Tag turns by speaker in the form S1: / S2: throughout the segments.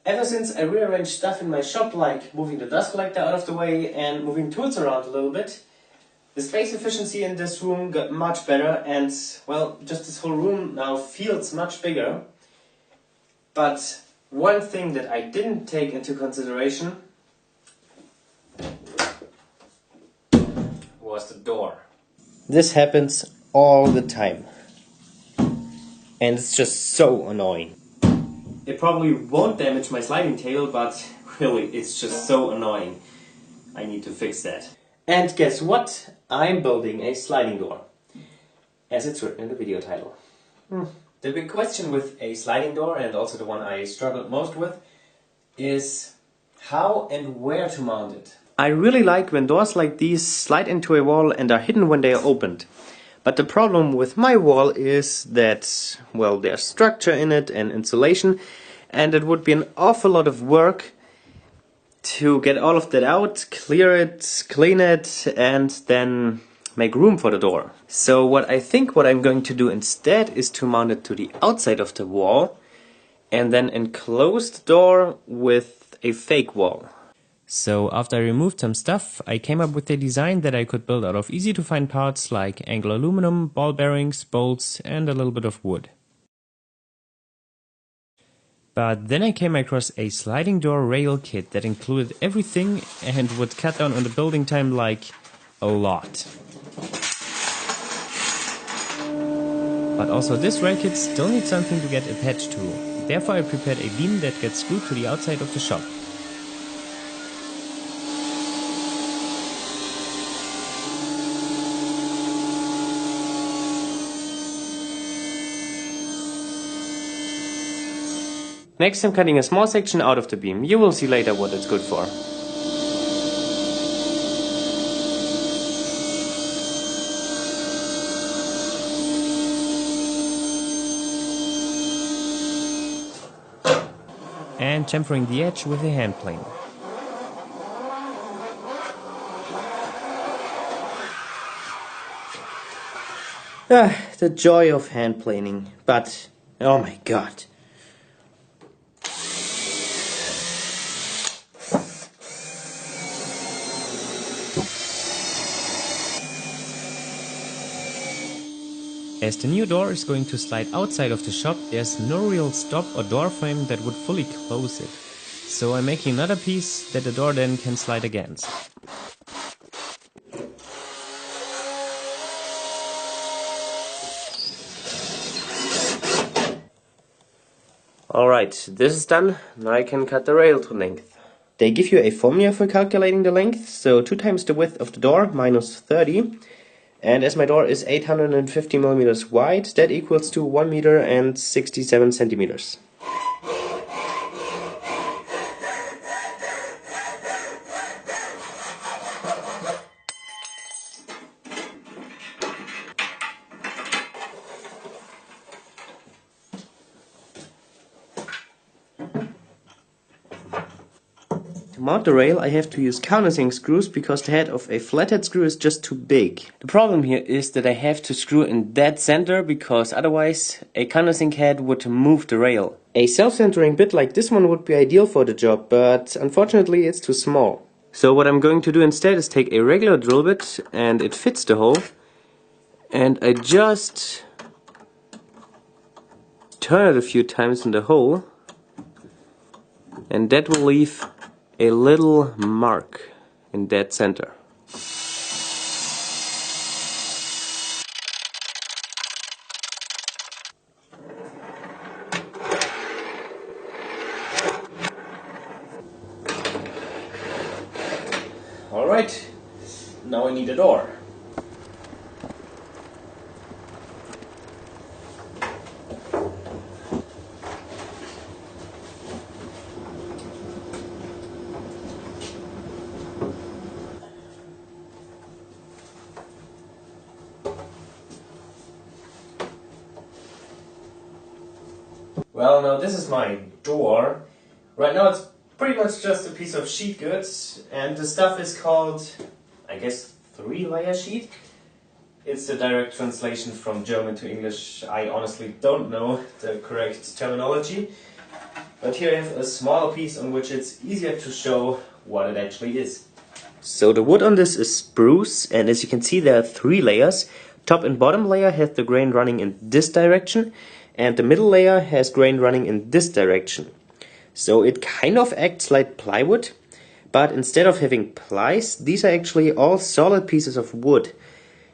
S1: Ever since I rearranged stuff in my shop, like moving the dust collector out of the way and moving tools around a little bit, the space efficiency in this room got much better and, well, just this whole room now feels much bigger. But one thing that I didn't take into consideration was the door. This happens all the time. And it's just so annoying. It probably won't damage my sliding table, but really, it's just so annoying. I need to fix that. And guess what? I'm building a sliding door, as it's written in the video title. The big question with a sliding door, and also the one I struggled most with, is how and where to mount it. I really like when doors like these slide into a wall and are hidden when they are opened. But the problem with my wall is that, well, there's structure in it and insulation, and it would be an awful lot of work to get all of that out, clear it, clean it, and then make room for the door. So what I'm going to do instead is to mount it to the outside of the wall and then enclose the door with a fake wall. So after I removed some stuff, I came up with a design that I could build out of easy to find parts like angle aluminum, ball bearings, bolts, and a little bit of wood. But then I came across a sliding door rail kit that included everything and would cut down on the building time like a lot. But also this rail kit still needs something to get attached to. Therefore I prepared a beam that gets screwed to the outside of the shop. Next I'm cutting a small section out of the beam. You will see later what it's good for. And chamfering the edge with a hand plane. The joy of hand planing, but oh my god. As the new door is going to slide outside of the shop, there's no real stop or door frame that would fully close it. So I'm making another piece that the door then can slide against. Alright, this is done. Now I can cut the rail to length. They give you a formula for calculating the length, so 2 times the width of the door minus 30. And as my door is 850 millimeters wide, that equals to 1 meter and 67 centimeters. To mount the rail I have to use countersink screws because the head of a flathead screw is just too big. The problem here is that I have to screw in dead center because otherwise a countersink head would move the rail. A self-centering bit like this one would be ideal for the job, but unfortunately it's too small. So what I'm going to do instead is take a regular drill bit and it fits the hole, and I just turn it a few times in the hole, and that will leave a little mark in dead center. Alright, now I need a door. Well, now this is my door. Right now it's pretty much just a piece of sheet goods, and the stuff is called, I guess, 3-layer sheet. It's a direct translation from German to English. I honestly don't know the correct terminology. But here I have a smaller piece on which it's easier to show what it actually is. So the wood on this is spruce, and as you can see there are 3 layers. Top and bottom layer has the grain running in this direction, and the middle layer has grain running in this direction. So it kind of acts like plywood, but instead of having plies, these are actually all solid pieces of wood.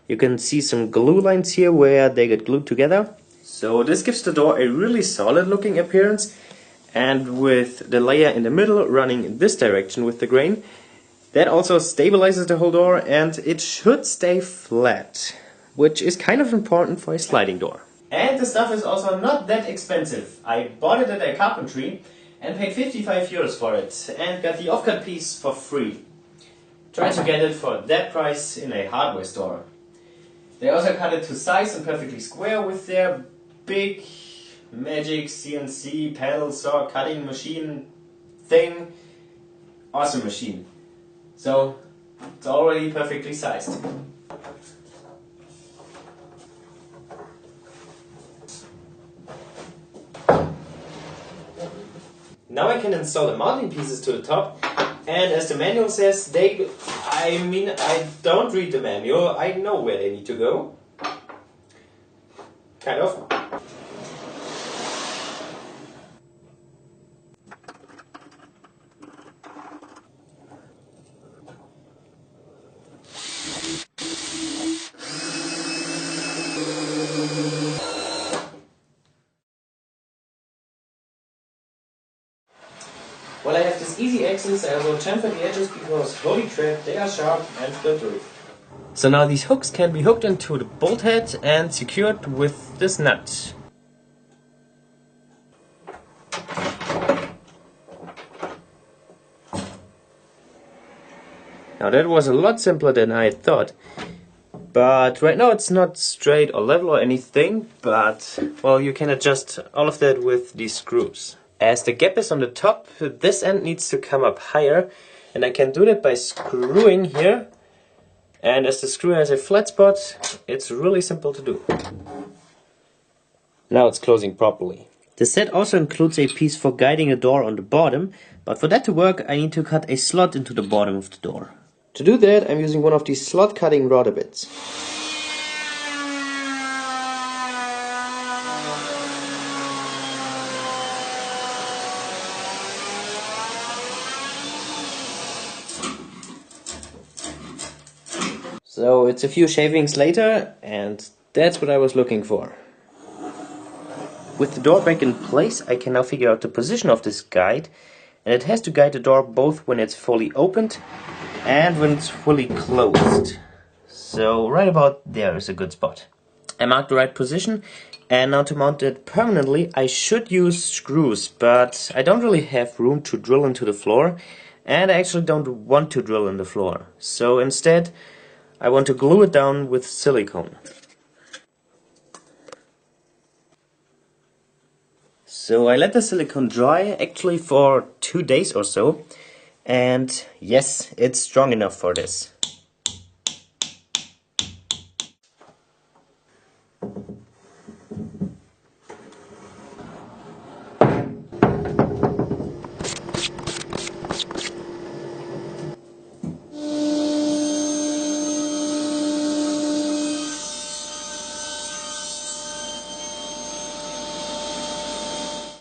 S1: You can see some glue lines here where they get glued together. So this gives the door a really solid looking appearance, and with the layer in the middle running in this direction with the grain, that also stabilizes the whole door, and it should stay flat, which is kind of important for a sliding door. And the stuff is also not that expensive. I bought it at a carpentry and paid 55 euros for it, and got the offcut piece for free. Try to get it for that price in a hardware store. They also cut it to size and perfectly square with their big magic CNC panel saw cutting machine thing. Awesome machine. So it's already perfectly sized. Now I can install the mounting pieces to the top, and as the manual says, I don't read the manual, I know where they need to go. Kind of. While I have these easy axes, I will chamfer the edges because holy crap, they are sharp and splintery. So now these hooks can be hooked into the bolt head and secured with this nut. Now that was a lot simpler than I thought. But right now it's not straight or level or anything, but well, you can adjust all of that with these screws. As the gap is on the top, this end needs to come up higher, and I can do that by screwing here. And as the screw has a flat spot, it's really simple to do. Now it's closing properly. The set also includes a piece for guiding a door on the bottom, but for that to work I need to cut a slot into the bottom of the door. To do that I'm using one of these slot cutting router bits. So it's a few shavings later, and that's what I was looking for. With the door back in place, I can now figure out the position of this guide, and it has to guide the door both when it's fully opened and when it's fully closed. So right about there is a good spot. I marked the right position, and now to mount it permanently I should use screws, but I don't really have room to drill into the floor, and I actually don't want to drill in the floor. So instead I want to glue it down with silicone. So I let the silicone dry actually for 2 days or so, and yes, it's strong enough for this.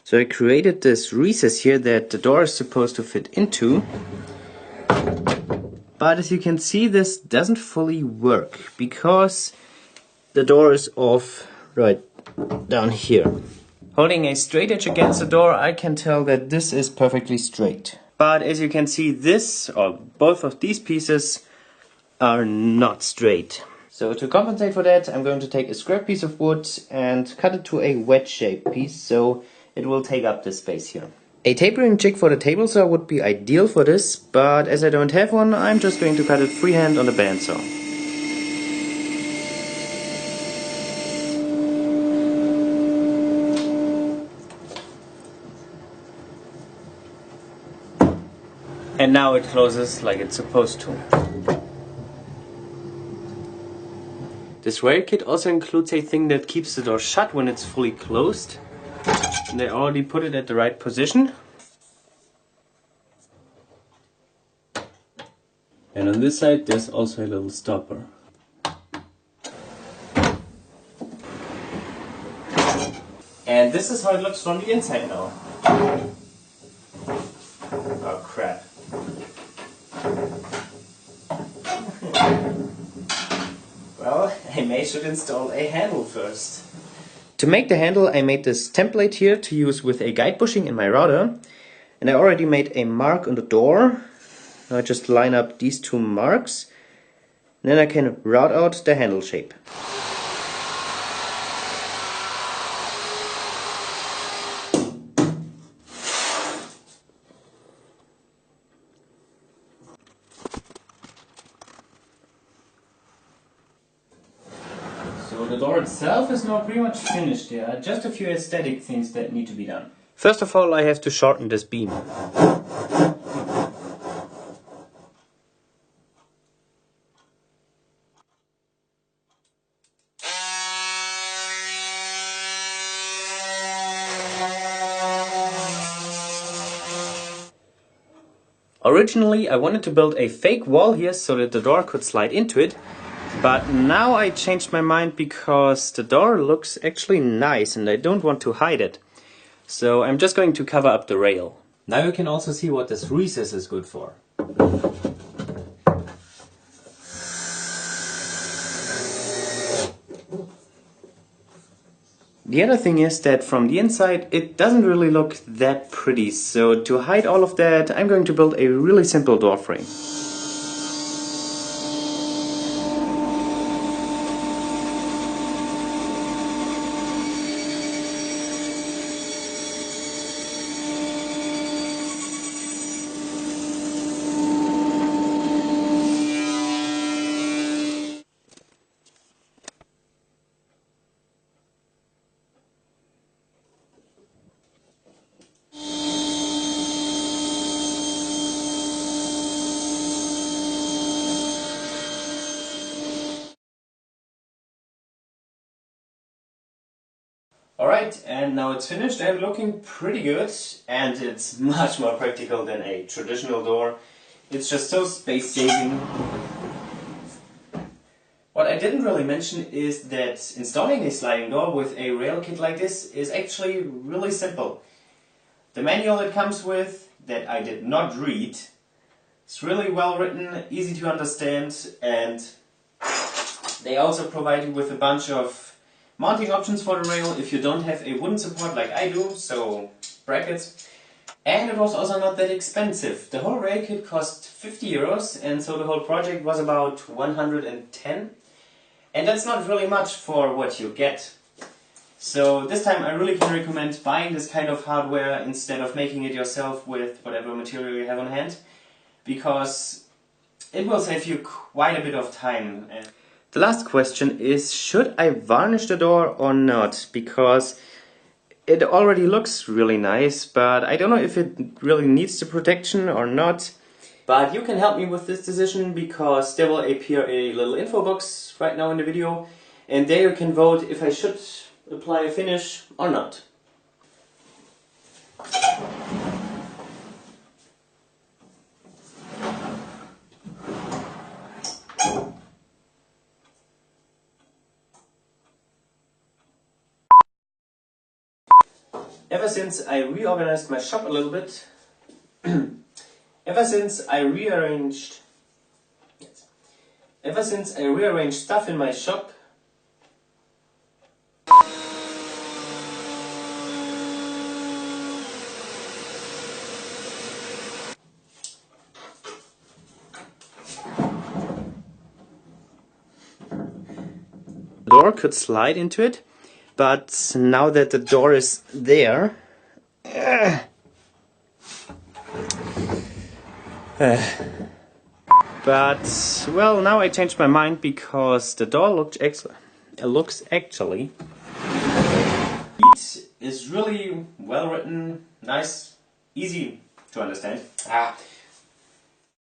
S1: So I created this recess here that the door is supposed to fit into, but as you can see this doesn't fully work because the door is off right down here. Holding a straight edge against the door I can tell that this is perfectly straight. But as you can see this, or both of these pieces, are not straight. So to compensate for that I'm going to take a square piece of wood and cut it to a wedge shaped piece so it will take up this space here. A tapering jig for the table saw would be ideal for this, but as I don't have one, I'm just going to cut it freehand on the bandsaw. And now it closes like it's supposed to. This wire kit also includes a thing that keeps the door shut when it's fully closed. And I already put it at the right position. And on this side there's also a little stopper. And this is how it looks from the inside now. Oh crap. Well, I should install a handle first. To make the handle, I made this template here to use with a guide bushing in my router. And I already made a mark on the door. Now I just line up these two marks. And then I can route out the handle shape. So the door itself is now pretty much finished. There are just a few aesthetic things that need to be done. First of all, I have to shorten this beam. Originally I wanted to build a fake wall here so that the door could slide into it, but now I changed my mind because the door looks actually nice and I don't want to hide it. So I'm just going to cover up the rail. Now you can also see what this recess is good for. The other thing is that from the inside it doesn't really look that pretty, so to hide all of that I'm going to build a really simple door frame. Alright, and now it's finished and looking pretty good, and it's much more practical than a traditional door. It's just so space saving. What I didn't really mention is that installing a sliding door with a rail kit like this is actually really simple. The manual it comes with, that I did not read, it's really well written, easy to understand, and they also provide you with a bunch of mounting options for the rail if you don't have a wooden support like I do, so brackets. And it was also not that expensive. The whole rail kit cost 50 euros, and so the whole project was about 110. And that's not really much for what you get. So this time I really can recommend buying this kind of hardware instead of making it yourself with whatever material you have on hand, because it will save you quite a bit of time. The last question is, should I varnish the door or not? Because it already looks really nice, but I don't know if it really needs the protection or not. But you can help me with this decision, because there will appear a little info box right now in the video, and there you can vote if I should apply a finish or not. Ever since I reorganized my shop a little bit, ever since I rearranged stuff in my shop, the door could slide into it. But now that the door is there, but well, now I changed my mind, because the door looks actually. It is really well written, nice, easy to understand.